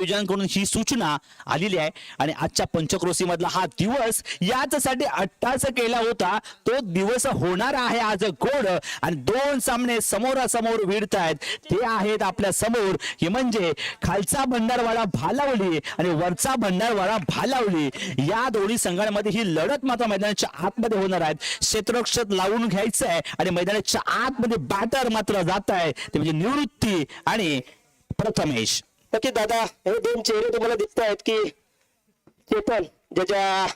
आयोजकांकडून ही सूचना आलेली आहे आणि आजच्या पंचक्रोशी मधला हा दिवस याच्यासाठी अट्टास केला होता. तो दिवस होणार आहे आज गोड आणि दोन सामने समोरासमोर भिडत आहेत. ते आहेत आपल्या समोर, हे म्हणजे खालचा भंडारवाडा भालावली आणि वरचा भंडारवाडा भालावली. या दोन्ही संघांमध्ये ही लढत मात्र मैदानाच्या आतमध्ये होणार आहे. क्षेत्ररक्षक लावून घ्यायचं आहे आणि मैदानाच्या आतमध्ये बॅटर मात्र जात आहे, ते म्हणजे निवृत्ती आणि प्रथमेश. नक्की दादा, हे दोन चेहरे तुम्हाला दिसत आहेत की चेतन, ज्याच्या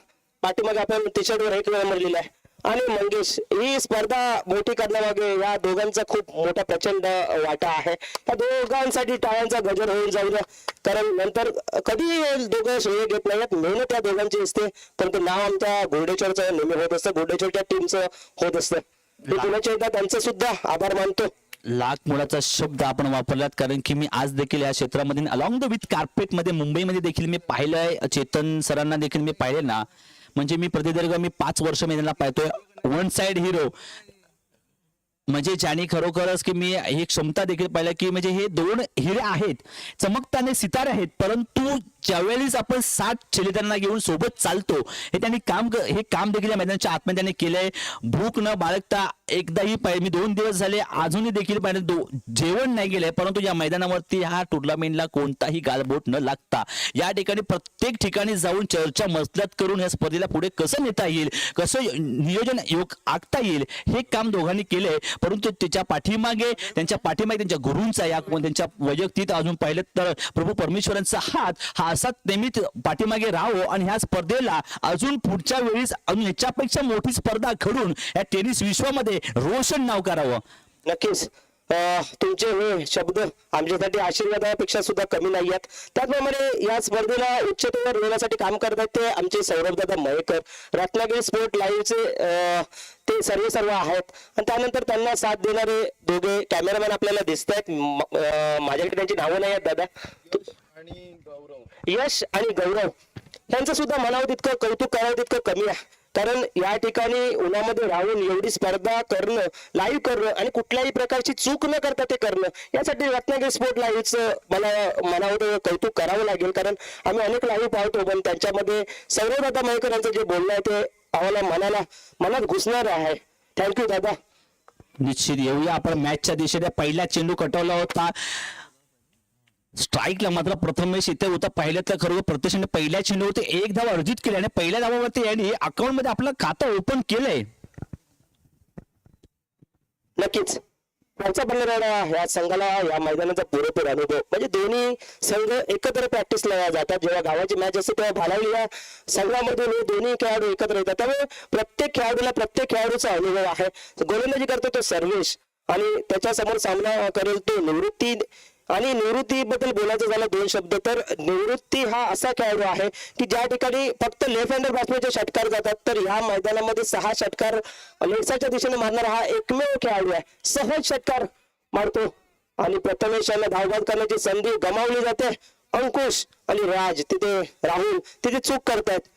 पाठीमागे आपण टी शर्टवर एक नंबर लिहिला आहे, आणि मंगेश. ही स्पर्धा मोठी करण्यामागे या दोघांचा खूप मोठा प्रचंड वाटा आहे. या दोघांसाठी टाळ्यांचा गजर होऊन जाईल, कारण नंतर कधी दोघं श्रेय घेत नाहीत. मेहनत या दोघांची असते, परंतु नाव आमच्या गुर्डेश्वरचं नेहमी होत असतं, गुर्डेश्वरच्या टीमचं होत असतं. मी पुण्याच्या एकदा त्यांचं सुद्धा आभार मानतो. लाख मुलाचा शब्द आपण वापरलात, कारण की मी आज देखील या क्षेत्रामध्ये अलॉंग द विथ कार्पेट मध्ये मुंबईमध्ये देखील मी पाहिलंय. चेतन सरांना देखील मी पाहिले ना, म्हणजे मी प्रदीर्घ 5 वर्ष मी त्यांना पाहतोय. वन साइड हिरो म्हणजे ज्याने खरोखरच की मी ही क्षमता देखील पाहिलं की म्हणजे हे दोन हिरे आहेत, चमकताने सितारे आहेत, परंतु ज्यावेळेस आपण 60 चलितांना घेऊन सोबत चालतो, हे त्यांनी हे काम देखील या मैदानाच्या आतमध्ये त्यांनी केलंय. भूक न बाळगता एकदाही मी 2 दिवस झाले अजूनही देखील जेवण नाही गेलंय, परंतु या मैदानावरती ह्या टुर्नामेंटला कोणताही गालबोट न लागता या ठिकाणी प्रत्येक ठिकाणी जाऊन चर्चा मसलत करून या स्पर्धेला पुढे कसं नेता येईल, कसं नियोजन आखता येईल, हे काम दोघांनी केलंय. परंतु त्यांच्या पाठीमागे त्यांच्या गुरूंचा या त्यांच्या वैयक्तिक अजून पाहिलं तर प्रभू परमेश्वरांचा हात हा असा नेहमीच पाठीमागे राहावं आणि ह्या स्पर्धेला अजून पुढच्या वेळीस अजून याच्यापेक्षा मोठी स्पर्धा घडून या टेनिस विश्वामध्ये रोशन नाव करावं. नक्कीच तुमचे हे शब्द आमच्यासाठी आशीर्वादापेक्षा सुद्धा कमी नाही आहेत. त्याचप्रमाणे या स्पर्धेला उच्चतेवर नेण्यासाठी काम करतात ते आमचे सौरभदादा मयेकर, रत्नागिरी स्पोर्ट लाईव्हचे ते सर्व आहेत. आणि त्यानंतर त्यांना साथ देणारे दोघे कॅमेरामॅन आपल्याला दिसत आहेत. माझ्याकडे त्यांची नावं नाही आहेत दादा. यश आणि गौरव यांचं सुद्धा म्हणावं तितकं कौतुक करावं तितकं कमी आहे, कारण या ठिकाणी उन्हामध्ये राहून एवढी स्पर्धा करणं, लाईव्ह करणं आणि कुठल्याही प्रकारची चूक न करता ते करणं, यासाठी रत्नागिरी स्पोर्ट लाईव्हचं मला म्हणावं तर कौतुक करावं लागेल. कारण आम्ही अनेक लाईव्ह पाहतो, पण त्यांच्यामध्ये सौरभदादा मयेकर यांचं जे बोलणं आहे ते आम्हाला मनात घुसणार आहे. थँक्यू दादा. निश्चित येऊया आपण मॅचच्या दिशेने. पहिला चेंडू कटवला होता, स्ट्राईकला मात्र प्रथमेश इथे होता. पाहिलं तर खरोखर प्रत्यक्षाने पहिल्या चेंडूवरती 1 धाव अर्जित केली आणि पहिल्या धावावरती यांनी अकाउंट मध्ये आपलं खातं ओपन केलंय. नक्कीच खालचा भंडारवाडा या संघाला या मैदानाचा पुरेपूर अनुभव, म्हणजे दोन्ही संघ एकत्र प्रॅक्टिसला जातात. जेव्हा गावाची मॅच असते तेव्हा भालावली या संघामधून हे दोन्ही खेळाडू एकत्र येतात, त्यामुळे प्रत्येक खेळाडूचा अनुभव आहे. गोलंदाजी करतो तो सर्वेश आणि त्याच्या समोर सामना करेल तो निवृत्ती. आणि निवृत्तीबद्दल बोलायचं झालं 2 शब्द, तर निवृत्ती हा असा खेळाडू आहे की ज्या ठिकाणी फक्त लेफ्ट हँडर बॅट्समॅनचे षटकार जातात, तर या मैदानामध्ये 6 षटकार लेफ्टच्या दिशेने मारणारा हा एकमेव खेळाडू आहे. सहज षटकार मारतो आणि प्रथमेश यांना धावबाद करण्याची संधी गमावली जाते. अंकुश आणि राहुल तिथे चूक करतायत.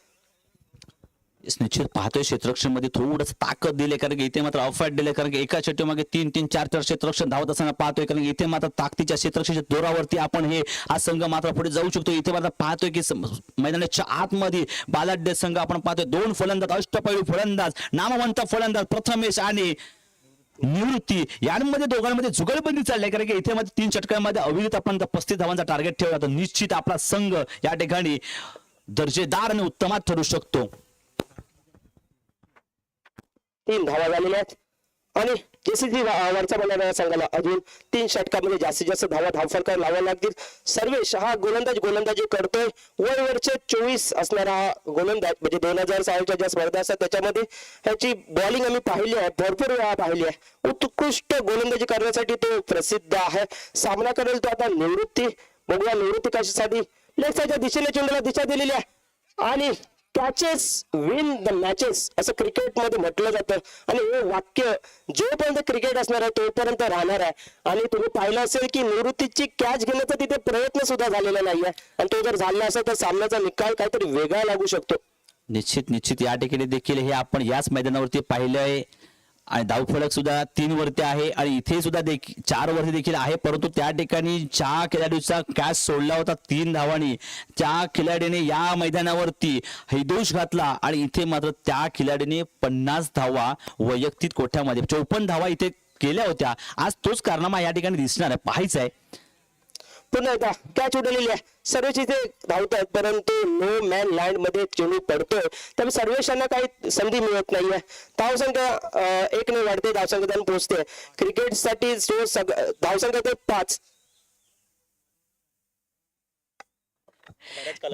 निश्चित पाहतोय क्षेत्ररक्षण मध्ये थोडंसं ताकद दिले, कारण की इथे मात्र अफाट दिले, कारण की एका चेंडूमागे 3-3, 4-4 क्षेत्ररक्षण धावत असताना पाहतोय, कारण इथे मात्र ताकदीच्या क्षेत्ररक्षणाच्या जोरावरती आपण हा संघ मात्र पुढे जाऊ शकतो. इथे मात्र पाहतोय की मैदानाच्या आतमध्ये बालाढ्य संघ आपण पाहतोय. 2 फलंदाज, अष्टपैलू फलंदाज, नामवंत फलंदाज प्रथमेश आणि निवृत्ती यांमध्ये दोघांमध्ये जुगलबंदी चालली, कारण की इथे मध्ये 3 षटकांमध्ये अविरत आपण 35 धावांचा टार्गेट ठेवला तर निश्चित आपला संघ या ठिकाणी दर्जेदार आणि उत्तमात ठरू शकतो. 3 धावा झालेल्या आहेत आणि जेसीसी वरचा बनणाऱ्या संघाला अजून 3 षटकामध्ये जास्तीत जास्त धावफलकावर लावायला लागतील. सर्वेश हा गोलंदाजी करतोय. वरचे 24 असणारा हा गोलंदाज, म्हणजे 2000 सालच्या ज्या स्पर्धा असतात त्याच्यामध्ये ह्याची बॉलिंग आम्ही पाहिली आहे, भरपूर वेळा पाहिली आहे. उत्कृष्ट गोलंदाजी करण्यासाठी तो प्रसिद्ध आहे. सामना करेल तो आता निवृत्ती. बघूया निवृत्ती कशासाठी. लेफ्टच्या दिशेने चेंडूला दिशा दिलेली आहे आणि कॅचेस विन द मॅचेस असं क्रिकेटमध्ये म्हटलं जातं, आणि हे वाक्य जोपर्यंत क्रिकेट असणार आहे तोपर्यंत राहणार आहे. आणि तुम्ही पाहिलं असेल की निवृत्तीची कॅच घेण्याचा तिथे प्रयत्न सुद्धा झालेला नाहीये, आणि तो जर झाला असेल तर सामन्याचा निकाल काहीतरी वेगळा लागू शकतो. निश्चित या ठिकाणी देखील हे आपण याच मैदानावरती पाहिलंय. आणि धावफलक सुद्धा 3 वरती आहे आणि इथे सुद्धा 4 वरती देखील आहे, परंतु त्या ठिकाणी ज्या खेळाडूचा कॅच सोडला होता 3 धावांनी त्या खिलाडीने या मैदानावरती हैदोष घातला आणि इथे मात्र त्या खिलाडीने 50 धावा वैयक्तिक कोठ्यामध्ये 54 धावा इथे केल्या होत्या. आज तोच कारनामा या ठिकाणी दिसणार आहे, पाहायचं आहे. पुन्हा एकदा कॅच उडलेली आहे, सर्वेच इथे धावतात परंतु नो मॅन लँड मध्ये चेंडू पडतोय, त्यामुळे सर्वेशांना काही संधी मिळत नाहीये. धावसंख्या 1 ने वाढते, धावसंख्या पोहोचते. क्रिकेटसाठी जो धावसंख्या ते 5.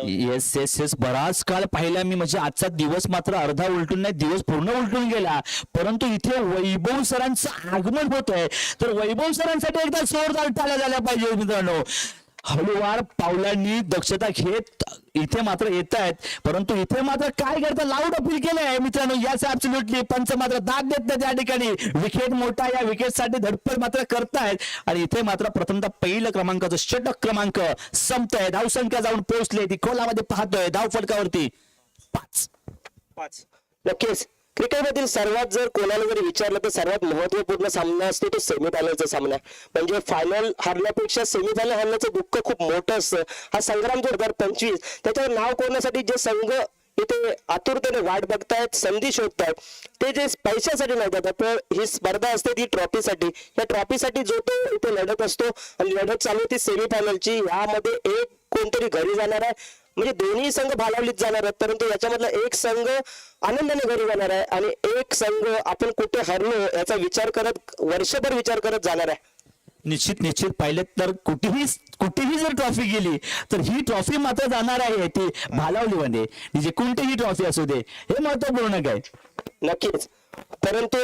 येस येस येस, बराच काळ पाहिला मी, म्हणजे आजचा दिवस मात्र अर्धा उलटून नाही, दिवस पूर्ण उलटून गेला. परंतु इथे वैभव सरांचं आगमन होत आहे, तर वैभव सरांसाठी एकदा जोरदार टाळ्या झाल्या पाहिजे मित्रांनो. हळूवार पावलांनी दक्षता घेत इथे मात्र येत आहेत, परंतु इथे मात्र काय करतात, लाऊड अपील केलंय मित्रांनो. याच ऍब्सोल्युटली पंच मात्र दाद देत नाही त्या ठिकाणी. विकेट मोठा, या विकेटसाठी धडपड मात्र करतायत आणि इथे मात्र प्रथमतः पहिलं क्रमांकाचं षटक क्रमांक संपतंय. धावसंख्या जाऊन पोहोचले, ती खोलामध्ये पाहतोय. धाव फलकावरती 5. नक्कीच क्रिकेटमधील सर्वात जर कोणाला जरी विचारलं तर सर्वात महत्वपूर्ण सामना असतो तो सेमीफायनलचा सामना. म्हणजे फायनल हरण्यापेक्षा सेमीफायनल हरण्याचं दुःख खूप मोठं असतं. हा संग्राम 2025 त्याच्यावर नाव कोरण्यासाठी जे संघ इथे आतुरतेने वाट बघतायत, संधी शोधतायत, ते जे पैशासाठी नाही तर ही स्पर्धा असते ती ट्रॉफीसाठी. या ट्रॉफीसाठी जो तो इथे लढत असतो आणि लढत चालू ती सेमीफायनलची. यामध्ये एक कोणतरी घरी जाणार आहे, म्हणजे दोन्ही संघ भालावलीत जाणार आहेत, परंतु याच्यामधला एक संघ आनंदाने घरी जाणार आहे आणि एक संघ आपण कुठे हरलो याचा विचार करत वर्षभर विचार करत जाणार आहे. निश्चित पाहिलं तर कुठेही जर ट्रॉफी गेली तर ही ट्रॉफी मात्र जाणार आहे ती भालावलीमध्ये, जे कोणतीही ट्रॉफी असू दे, हे महत्वपूर्ण काय. नक्कीच, परंतु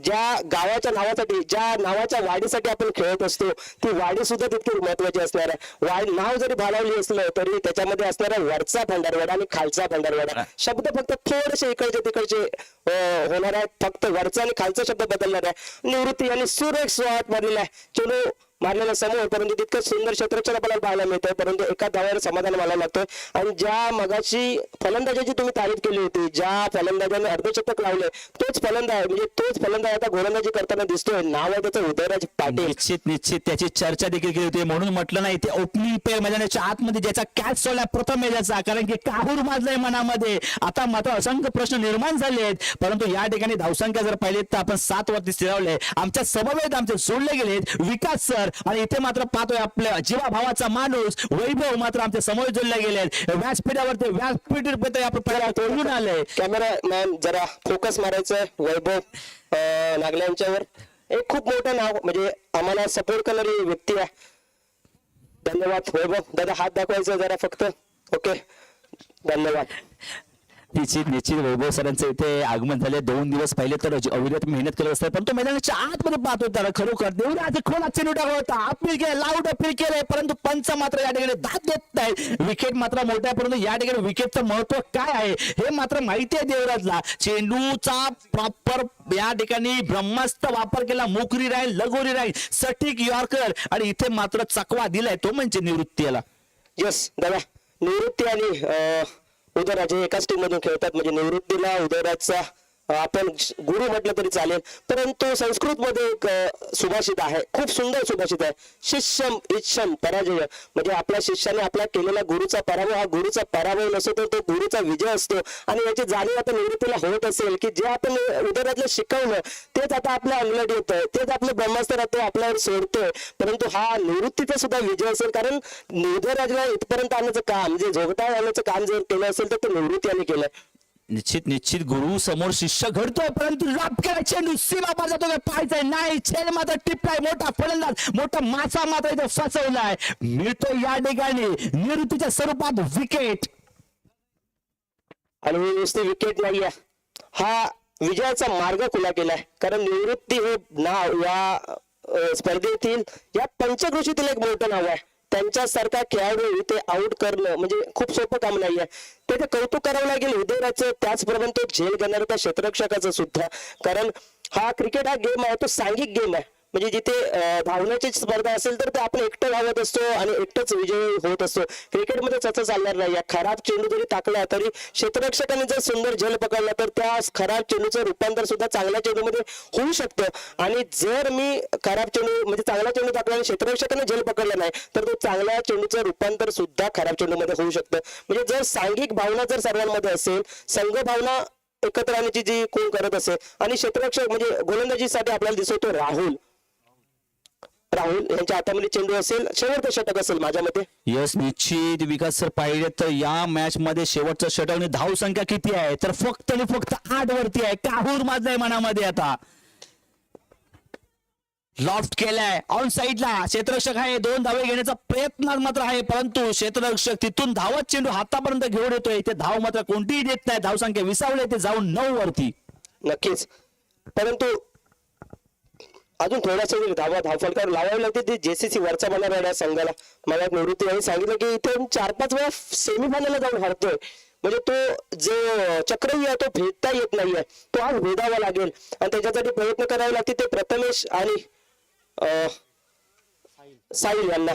ज्या गावाच्या नावासाठी, ज्या नावाच्या वाढीसाठी आपण खेळत असतो ती वाढी सुद्धा तितकी महत्वाची असणार आहे. नाव जरी भालावली असलं तरी त्याच्यामध्ये असणारा वरचा भंडारवाडा आणि खालचा भंडारवाडा शब्द फक्त थोडेसे इकडचे तिकडचे होणार आहेत. फक्त वरचा आणि खालचा शब्द बदलणार आहे. निवृत्ती आणि सुरेख स्वागत मारलेला आहे, चलो मारलेला समोर, परंतु तितकं सुंदर क्षेत्ररक्षण आपल्याला पाहायला मिळतंय, परंतु एका धावावर समाधान मानायला लागतोय. आणि ज्या मगाशी फलंदाजाची तुम्ही तारीफ केली होती, ज्या फलंदाजाने अर्धशतक लावले, तोच फलंदाज म्हणजे तोच फलंदाज आता गोलंदाजी करताना दिसतोय. नाव आहे त्याचं उदयराज पाटील. निश्चित त्याची चर्चा देखील केली होती, म्हणून म्हटलं नाही ते ओपनिंग पेअर मैदानाच्या आतमध्ये ज्याचा कॅच सोडला प्रथम याचा, कारण की काहूर माजलाय मनामध्ये. आता मात्र असंख्य प्रश्न निर्माण झाले आहेत, परंतु या ठिकाणी धावसंख्या जर पाहिली तर आपण 7 वरती स्थिरावले. आमच्या समवेत आमचे सोडले गेलेत विकास सर, आणि इथे मात्र पाहतोय आपल्या जीवा भावाचा माणूस वैभव मात्र आमच्या समोर जोडले गेलेत. व्यासपीठावरती व्यासपीठ आपण तोडून आले. कॅमेरा मॅन जरा फोकस मारायचं वैभव नागले यांच्यावर. एक खूप मोठं नाव, म्हणजे आम्हाला सपोर्ट करणारी व्यक्ती आहे. धन्यवाद वैभव दादा, हात दाखवायचं जरा फक्त. ओके, धन्यवाद. निश्चित वैभव सरांचं इथे आगमन झाले. 2 दिवस पहिले तर अविरत मेहनत करत असतात, पण तो मैदानाच्या आतमध्ये पाहतो त्याला खरोखर देवराज खोला चेंडू टाकला होता, अपील केलं, लाऊड अपील केलंय, परंतु पंच मात्र या ठिकाणी दाद देत नाही. विकेट मात्र मोठा आहे, परंतु या ठिकाणी विकेटचं महत्व काय आहे हे मात्र माहिती आहे देवराजला. चेंडूचा प्रॉपर या ठिकाणी ब्रह्मास्त्र वापर केला, मोकरी राहील, लगोरी राहील, सटीक यॉर्कर, आणि इथे मात्र चकवा दिलाय तो म्हणजे निवृत्ती याला. यस दादा, निवृत्ती आणि उदयराज एकाच टीम मधून खेळतात, म्हणजे निवृत्तीला उदयराजचा आपण गुरु म्हटलं तरी चालेल. परंतु संस्कृत मध्ये एक सुभाषित आहे, खूप सुंदर सुभाषित आहे, शिष्यम इच्छम पराजय. म्हणजे आपल्या शिष्याने आपला केलेला गुरुचा पराभव हा गुरुचा पराभव नसतो, तर तो गुरुचा विजय असतो. आणि याची जाणीव आता निवृत्तीला होत असेल की जे आपण उदयराजला शिकवलं तेच आता आपल्या अंगलट येतंय, तेच आपलं ब्रह्मास्त्र तो आपल्यावर सोडतोय. परंतु हा निवृत्तीचा सुद्धा विजय असेल, कारण उदयराजला इथपर्यंत आणण्याचं काम, जे झोगटा आणण्याचं काम जर केलं असेल तर ते निवृत्ती यांनी केलंय. निश्चित गुरु समोर शिष्य घडतोय, परंतु रब केला चेंडू सीमा पार जातो, पाहायचंय नाही. चेंड मात्र टिपलाय, मोठा फलंदाज, मोठा मासा मात्र इथे फसवलाय. मिळतो या ठिकाणी निवृत्तीच्या स्वरूपात विकेट. आणि नुसती विकेट नाहीये, हा विजयाचा मार्ग खुला केलाय. कारण निवृत्ती हे नाव या स्पर्धेतील या पंचक्रोशीतील एक मोठं नाव आहे. त्यांच्यासारखा खेळाडू इथे आउट करणं म्हणजे खूप सोपं काम नाहीये. त्याचे कौतुक करावं लागेल उदयराजचं, त्याचप्रमाणे तो झेल घेणाऱ्या त्या क्षेत्ररक्षकाचं सुद्धा. कारण हा क्रिकेट हा गेम आहे, तो सांघिक गेम आहे. म्हणजे जिथे धावण्याची स्पर्धा असेल तर ते आपण एकटं धावत असतो आणि एकटंच विजयी होत असतो. क्रिकेटमध्ये तसं चालणार नाही. खराब चेंडू जरी टाकला तरी क्षेत्ररक्षकाने जर सुंदर झेल पकडला तर त्या खराब चेंडूचं रूपांतर सुद्धा चांगल्या चेंडूमध्ये होऊ शकतं. आणि जर मी खराब चेंडू म्हणजे चांगला चेंडू टाकला आणि क्षेत्ररक्षकाने झेल पकडला नाही तर तो चांगल्या चेंडूचं रूपांतर सुद्धा खराब चेंडूमध्ये होऊ शकतं. म्हणजे जर सांघिक भावना जर सर्वांमध्ये असेल, संघ भावना एकत्र आणण्याची जी कोण करत असेल आणि क्षेत्ररक्षक म्हणजे गोलंदाजीसाठी आपल्याला दिसतो राहुल यांच्या हातामध्ये चेंडू असेल, शेवटचं षटक असेल माझ्या मते. यस, निश्चित विकास सर. पाहिजे तर या मॅच मध्ये शेवटचं षटक आणि धाव संख्या किती आहे तर फक्त आणि फक्त 8 वरती आहे. काहूर माझ्या मनामध्ये आता लॉफ्ट केलाय ऑन साईडला. क्षेत्ररक्षक आहे, 2 धावे घेण्याचा प्रयत्न मात्र आहे, परंतु क्षेत्ररक्षक तिथून धावत चेंडू हातापर्यंत घेऊन येतोय. ते धाव मात्र कोणतीही देत नाही. धाव संख्या विसावले ते जाऊन 9 वरती. नक्कीच, परंतु अजून थोडासा धावफलकावर लावावी लागते ते जेसीसी वरचा बनणाऱ्या संघाला. मला निवृत्ती यांनी सांगितलं की इथे 4-5 वेळा सेमीफायनलला जाऊन हरतोय. म्हणजे तो जो चक्रव्यूह आहे तो भेदता येत नाहीये, तो आज भेदावा लागेल आणि त्याच्यासाठी प्रयत्न करावे लागतील ते प्रथमेश आणि साहिल यांना.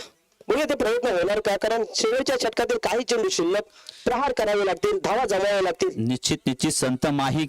म्हणजे ते प्रयत्न होणार का, कारण शेवटच्या षटकातील काही चेंडू शिल्लक प्रहार करावे लागतील, धावा जमाव्या लागतील. निश्चित संत माही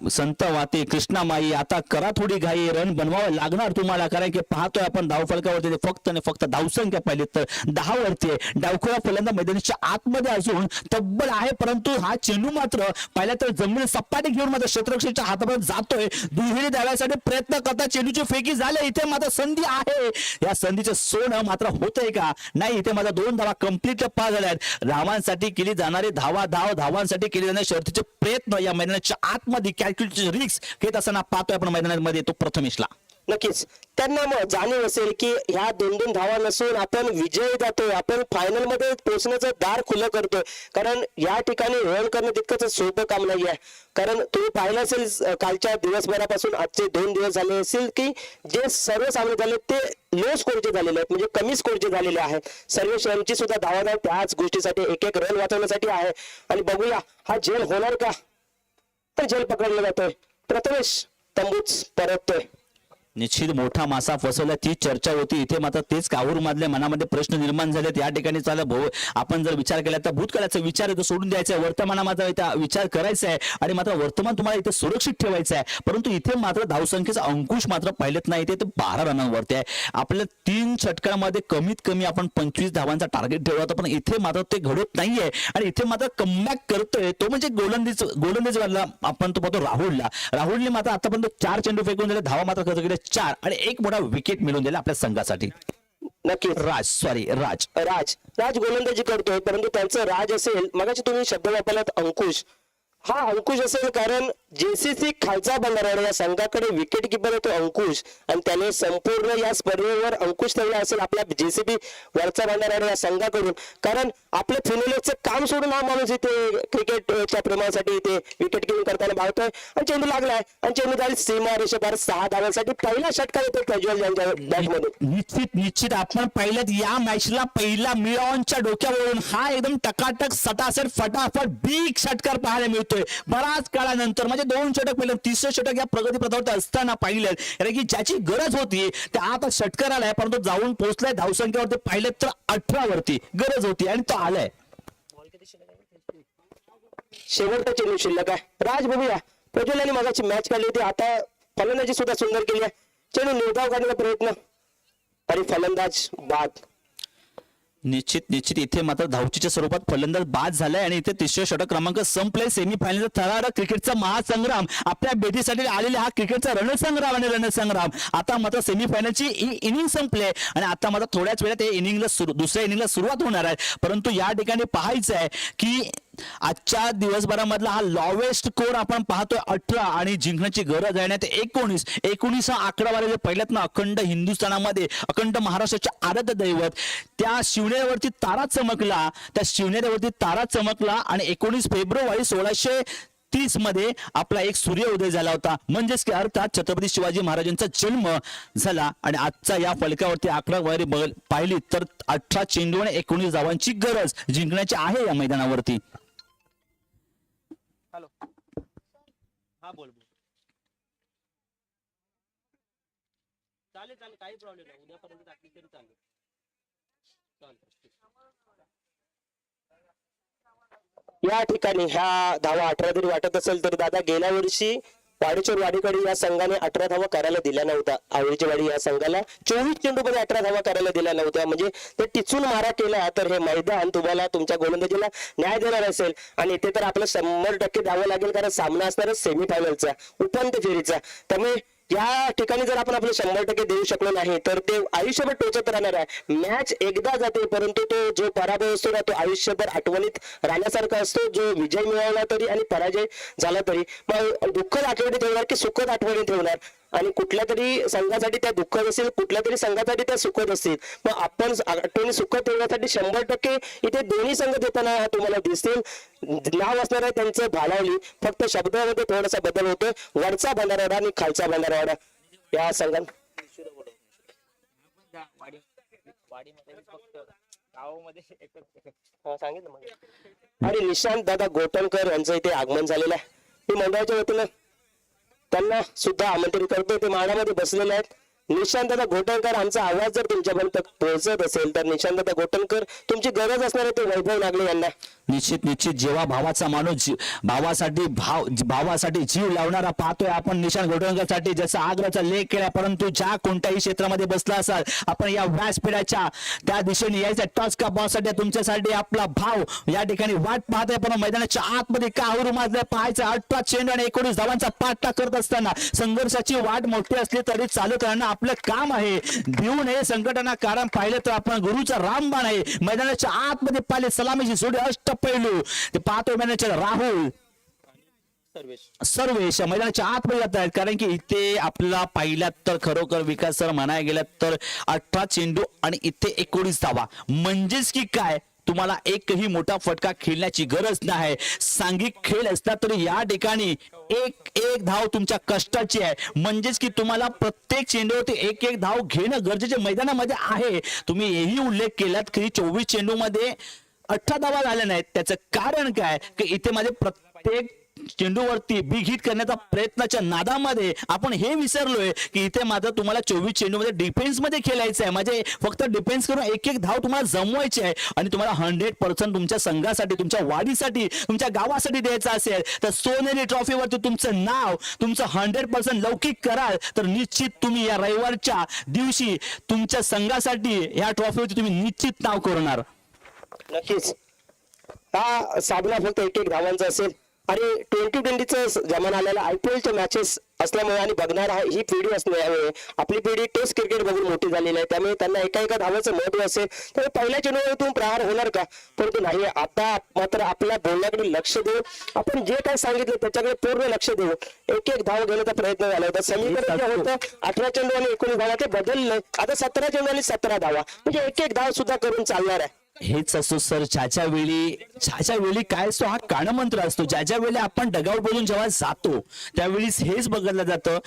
संत वाते कृष्णा माही. आता करा थोडी घाई, रन बनवावं लागणार तुम्हाला, कारण की पाहतोय आपण धावफलकावरती फक्त आणि फक्त धावसंख्या पाहिली तर 10 वरती आहे. डावखुरा फलंदाज मैदानाच्या आतमध्ये असून तब्बल आहे, परंतु हा चेंडू मात्र पाहिला तर जमीन सपाटी घेऊन मात्र क्षेत्ररक्षकाच्या हातापर्यंत जातोय. दुहेरी धाव्यासाठी प्रयत्न करता चेंडूची फेकी झाले. इथे मात्र संधी आहे, या संधीचं सोनं मात्र होतंय का नाही. इथे माझा 2 धावा कंप्लीट पास झाल्या आहेत. धावांसाठी केली जाणारी धावांसाठी केले जाणारे शर्तीचे प्रयत्न या मैदानाच्या आतमध्ये कॅल्क्युलेटेड रिस्क घेत असताना पाहतोय आपण मैदानामध्ये तो प्रथमेशला. नक्कीच त्यांना मग जाणीव असेल की ह्या 2-2 धावा नसून आपण विजय जातोय, आपण फायनल मध्ये पोहोचण्याचं दार खुलं करतोय. कारण या ठिकाणी रन करणं तितकंच सोपं काम नाही आहे. कारण तुम्ही पाहिलं असेल कालच्या दिवसभरापासून आजचे 2 दिवस झाले असेल की जे सर्व सामने झाले ते लो स्कोरचे झालेले आहेत, म्हणजे कमी स्कोरचे झालेले आहेत. सर्वेश सुद्धा धावाधाव त्याच गोष्टीसाठी एक रन वाचवण्यासाठी आहे. आणि बघूया हा झेल होणार का, तर झेल पकडला जातोय. प्रथमेश तंबूच परततोय. निश्चित मोठा मासा फसवला ती चर्चा होती. इथे मात्र तेच काहूर मधल्या मनामध्ये प्रश्न निर्माण झालेत. या ठिकाणी आपण जर विचार केला तर भूतकाळाचा विचार तो सोडून द्यायचा आहे, वर्तमानाचा विचार करायचा आहे आणि मात्र वर्तमान तुम्हाला इथे सुरक्षित ठेवायचं आहे. परंतु इथे मात्र धावसंख्येचा अंकुश मात्र पाहिलेत नाही, ते 12 रनांवरती आहे. आपल्या 3 षटकांमध्ये कमीत कमी आपण 25 धावांचा टार्गेट ठेवला होता, पण इथे मात्र ते घडत नाहीये. आणि इथे मात्र कमबॅक करतोय तो म्हणजे गोलंदाजीवाला आपण तो पाहतो राहुलने मात्र आतापर्यंत 4 चेंडू फेकून दिले, धावा मात्र खर्च केले 4 आणि एक मोठा विकेट मिळवून दिला आपल्या संघासाठी. नक्की राज गोलंदाजी करतोय, परंतु त्यांचं राज असेल. मगाशी तुम्ही शब्द वापरलात अंकुश, हा अंकुश असेल कारण जेसीसी खालचा बनणारा या संघाकडे विकेट किपर आहे तो अंकुश, आणि त्याने संपूर्ण या स्पर्धेवर अंकुश ठेवला असेल आपल्या जेसीबी वरचा बनणारा या संघाकडून. कारण आपल्या फिनोलेटचं काम सोडून हा माणूस इथे क्रिकेटच्या प्रेमासाठी इथे विकेट किपिंग करताना धावतोय आणि चेंडू लागलाय आणि चेंडू जाईल सीमा रेषेपार 6 धावांसाठी पहिला षटकार येतो कॅज्युअल यांच्या बॅटमध्ये. निश्चित आपण पाहिलं या मॅचला पहिला मिळॉनच्या डोक्यावरून हा एकदम टकाटक सटासट फटाफट बिग षटकार पाहायला मिळतो. बराच काळानंतर म्हणजे 2 षटक पहिलं, 3रं षटक या प्रगती पथावर असताना पाहिलं, कारण की ज्याची गरज होती त्या आता षटकार आलाय, परंतु जाऊन पोहोचलाय धावसंख्येवरती पाहिलं तर 18 वरती गरज होती आणि तो आलाय. शेवटचा चेंडू शिल्लक आहे. राज बघूया, प्रज्वल यांनी मगाची मॅच काढली होती, आता फलंदाजी सुद्धा सुंदर केली आहे. चेंडू निर्धाव करण्याचा प्रयत्न आणि फलंदाज बाद. निश्चित इथे मात्र धावचीच्या स्वरूपात फलंदाज बाद झालाय आणि इथे 3रं षटक क्रमांक संपले. सेमीफायनलचा थरारक क्रिकेटचा महासंग्राम आपल्या भेटीसाठी आलेला हा क्रिकेटचा रणसंग्राम आता मात्र सेमीफायनलची इनिंग संपले आणि आता मात्र थोड्याच वेळात दुसऱ्या इनिंगला सुरुवात होणार आहे. परंतु या ठिकाणी पाहायचं आहे की आजच्या दिवसभरामधला हा लॉवेस्ट स्कोर आपण पाहतोय 18 आणि जिंकण्याची गरज आहे ना ते 19 हा आकडावारी पहिल्यात ना अखंड हिंदुस्थानामध्ये अखंड महाराष्ट्राच्या आराध्य दैवत त्या शिवनेऱ्यावरती तारा चमकला आणि 19 फेब्रुवारी 1630 मध्ये आपला एक सूर्योदय झाला होता. म्हणजेच की अर्थात छत्रपती शिवाजी महाराजांचा जन्म झाला आणि आजचा या फलकावरती आकडावारी पाहिली तर 18 चेंडू आणि 19 धावांची गरज जिंकण्याची आहे या मैदानावरती. हॅलो, हा बोल. चालेल चालेल काही प्रॉब्लेम नाही उद्यापर्यंत टाकली तरी चालेल या ठिकाणी ह्या धावा 18 तरी वाटत असेल तर दादा गेल्या वर्षी वाडीचोर वाडीकडे या संघाने 18 धावा करायला दिल्या नव्हत्या. आवळीची वाडी या संघाला 24 चेंडूमध्ये 18 धावा करायला दिल्या नव्हत्या. म्हणजे ते टिचून मारा केला तर हे मैदान तुम्हाला तुमच्या गोलंदाजीला न्याय देणार असेल. आणि इथे तर आपलं 100% द्यावं लागेल कारण सामना असणार सेमीफायनलचा उपांत्य फेरीचा. त्यामुळे या ठिकाणी जर आपण आपलं 100% देऊ शकलो नाही तर ते आयुष्यभर टोचत राहणार आहे. मॅच एकदा जाते परंतु तो जो पराभव असतो ना तो आयुष्यभर आठवणीत राहण्यासारखा असतो. जो विजय मिळवला तरी आणि पराजय झाला तरी मग दुःखद आठवणी ठेवणार की सुखद आठवणी ठेवणार. आणि कुठल्या तरी संघासाठी त्या दुःखद असेल कुठल्या तरी संघासाठी त्या सुखद असतील. मग आपण आठवणी सुखद ठेवण्यासाठी 100% इथे दोन्ही संघ देताना तुम्हाला दिसतील. नाव असणार आहे त्यांचं भालावली फक्त शब्दामध्ये थोडासा बदल होतोय. वरचा भंडारवाडा आणि खालचा भंडारवाडा या संघात सांगितलं आणि निशांत दादा गोटणकर यांचं इथे आगमन झालेलं आहे. मी मंडळाच्या वतीनं त्यांना सुद्धा आमंत्रित करतो. ते माडामध्ये बसलेले आहेत. निशांतदा गोटणकर आमचा आवाज जर तुमच्यापर्यंत पोहोचत असेल तर निशांतदा गोटणकर तुमची गरज असणार आहे ते वैभव नागले यांना. निश्चित जेव्हा भावाचा माणूस भावासाठी जीव लावणारा पाहतोय आपण निशांत गोटणकरसाठी जसं आग्राचा लेख केला. परंतु ज्या कोणत्याही क्षेत्रामध्ये बसला असाल आपण या व्यासपीठाच्या त्या दिशेने यायचा टॉस का बॉलसाठी तुमच्यासाठी आपला भाव या ठिकाणी वाट पाहतोय. पण मैदानाच्या आतमध्ये काहूर माजले पाहायचं 18 चेंडू आणि 19 धावांचा पाठलाग करत असताना संघर्षाची वाट मोठी असली तरी चालू करणं आपलं काम आहे. भिवून हे संघटना कारण पाहिलं तर आपण गुरुचा रामबाण आहे. मैदानाच्या आतमध्ये पाहिले सलामीची जोडी अष्टपैलू ते पाहतोय मैदानाच्या राहुल सर्वेश मैदानाच्या आतमध्ये जात आहेत. कारण की इथे आपला पाहिला तर खरोखर विकास सर म्हणायला गेला तर 18 चेंडू आणि इथे 19 धावा म्हणजेच की काय तुम्हाला एकही मोठा फटका खेळण्याची गरज नाही. सांघिक खेळ असला तरी या ठिकाणी एक धाव तुमच्या कष्टाची आहे. म्हणजेच की तुम्हाला प्रत्येक चेंडूवरती एक धाव घेणं गरजेचे मैदानामध्ये आहे. तुम्ही हेही उल्लेख केलात की 24 चेंडूमध्ये 18 धावा झाल्या नाहीत. त्याचं कारण काय की इथे मध्ये प्रत्येक चेंडूवरती बिग हिट करण्याचा प्रयत्नाच्या नादामध्ये आपण हे विसरलोय की इथे मात्र तुम्हाला 24 चेंडूमध्ये डिफेन्स मध्ये खेळायचं आहे. म्हणजे फक्त डिफेन्स करून एक धाव तुम्हाला जमवायची आहे आणि तुम्हाला 100% तुमच्या संघासाठी तुमच्या वाढीसाठी तुमच्या गावासाठी द्यायचं असेल तर सोनेरी ट्रॉफीवरती तुमचं नाव तुमचं 100% लौकिक कराल तर निश्चित तुम्ही या रविवारच्या दिवशी तुमच्या संघासाठी या ट्रॉफीवरती तुम्ही निश्चित नाव करणार. नक्कीच हा सामना फक्त एक धावांचा असेल. आणि 2020चा जमाना आलेला IPLच्या मॅचेस असल्यामुळे आणि बघणार ही पिढी असल्यामुळे आपली पिढी टेस्ट क्रिकेट बघून मोठी झालेली आहे. त्यामुळे त्यांना एका धावाचं महत्व असेल तर पहिल्या चेंडूवरून प्रहार होणार का. परंतु नाही आता मात्र आपल्या बोलण्याकडे लक्ष देऊ आपण जे काही सांगितलं त्याच्याकडे पूर्ण लक्ष देऊ. एक धाव घेण्याचा प्रयत्न झाला होता. समीकरण जे होतं 18 चेंडू आणि 19 धावा ते बदललंय. आता 17 चेंडू आणि 17 धावा म्हणजे एक धाव सुद्धा करून चालणार आहे. हेच असतो सर ज्याच्या वेळी काय असतो हा कानमंत्र असतो. ज्या वेळी आपण डगआउट बोलून जेव्हा जातो त्यावेळीस हेच बघितलं जातं.